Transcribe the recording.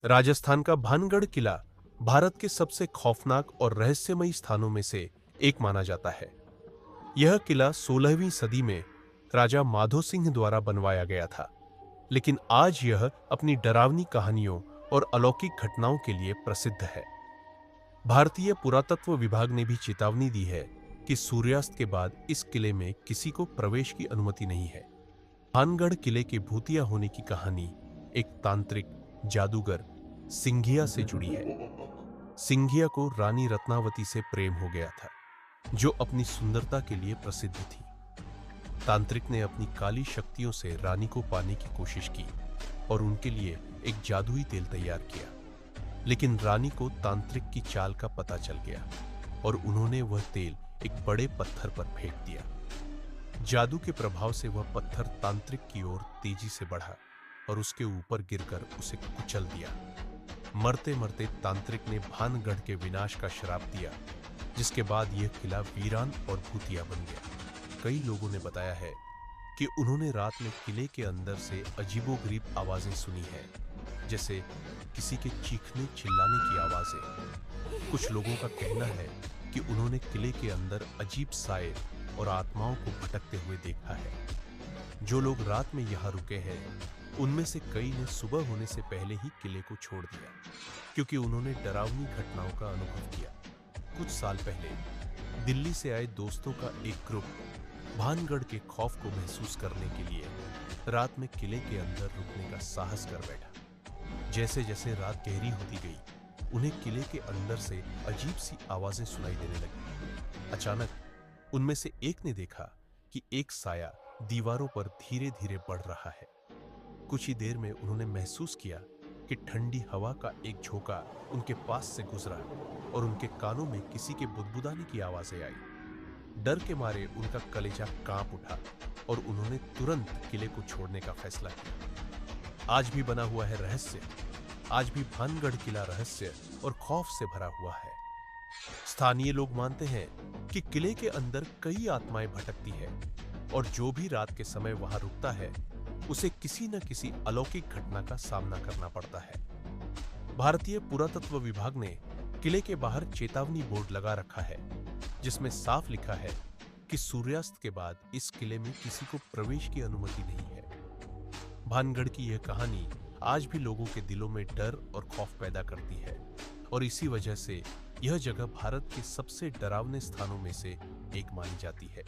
राजस्थान का भानगढ़ किला भारत के सबसे खौफनाक और रहस्यमयी स्थानों में से एक माना जाता है। यह किला 16वीं सदी में राजा माधो सिंह द्वारा बनवाया गया था, लेकिन आज यह अपनी डरावनी कहानियों और अलौकिक घटनाओं के लिए प्रसिद्ध है। भारतीय पुरातत्व विभाग ने भी चेतावनी दी है कि सूर्यास्त के बाद इस किले में किसी को प्रवेश की अनुमति नहीं है। भानगढ़ किले के भूतिया होने की कहानी एक तांत्रिक जादूगर सिंघिया से जुड़ी है। सिंघिया को रानी रत्नावती से प्रेम हो गया था, जो अपनी सुंदरता के लिए प्रसिद्ध थी। तांत्रिक ने अपनी काली शक्तियों से रानी को पाने की कोशिश की और उनके लिए एक जादुई तेल तैयार किया, लेकिन रानी को तांत्रिक की चाल का पता चल गया और उन्होंने वह तेल एक बड़े पत्थर पर फेंक दिया। जादू के प्रभाव से वह पत्थर तांत्रिक की ओर तेजी से बढ़ा और उसके ऊपर गिरकर उसे कुचल दिया। मरते मरते तांत्रिक ने भानगढ़ के विनाश का श्राप दिया, जिसके बाद यह किला वीरान और भूतिया बन गया। कई लोगों ने बताया है कि उन्होंने रात में किले के अंदर से अजीबोगरीब आवाजें सुनी हैं, जैसे किसी के चीखने चिल्लाने की आवाजें। कुछ लोगों का कहना है कि उन्होंने किले के अंदर अजीब साए और आत्माओं को भटकते हुए देखा है। जो लोग रात में यहाँ रुके हैं, उनमें से कई ने सुबह होने से पहले ही किले को छोड़ दिया, क्योंकि उन्होंने डरावनी घटनाओं का अनुभव किया। कुछ साल पहले दिल्ली से आए दोस्तों का एक ग्रुप भानगढ़ के खौफ को महसूस करने के लिए रात में किले के अंदर रुकने का साहस कर बैठा। जैसे जैसे रात गहरी होती गई, उन्हें किले के अंदर से अजीब सी आवाजें सुनाई देने लगी। अचानक उनमें से एक ने देखा कि एक साया दीवारों पर धीरे धीरे बढ़ रहा है। कुछ ही देर में उन्होंने महसूस किया कि ठंडी हवा का एक झोंका उनके पास से गुजरा और उनके कानों में किसी के बुदबुदाने की आवाजें आई। डर के मारे उनका कलेजा कांप उठा और उन्होंने तुरंत किले को छोड़ने का फैसला किया। आज भी बना हुआ है रहस्य। आज भी भानगढ़ किला रहस्य और खौफ से भरा हुआ है। स्थानीय लोग मानते हैं कि किले के अंदर कई आत्माएं भटकती है और जो भी रात के समय वहां रुकता है, उसे किसी न किसी अलौकिक घटना का सामना करना पड़ता है। भारतीय पुरातत्व विभाग ने किले के बाहर चेतावनी बोर्ड लगा रखा है, जिसमें साफ लिखा है कि सूर्यास्त के बाद इस किले में किसी को प्रवेश की अनुमति नहीं है। भानगढ़ की यह कहानी आज भी लोगों के दिलों में डर और खौफ पैदा करती है और इसी वजह से यह जगह भारत के सबसे डरावने स्थानों में से एक मानी जाती है।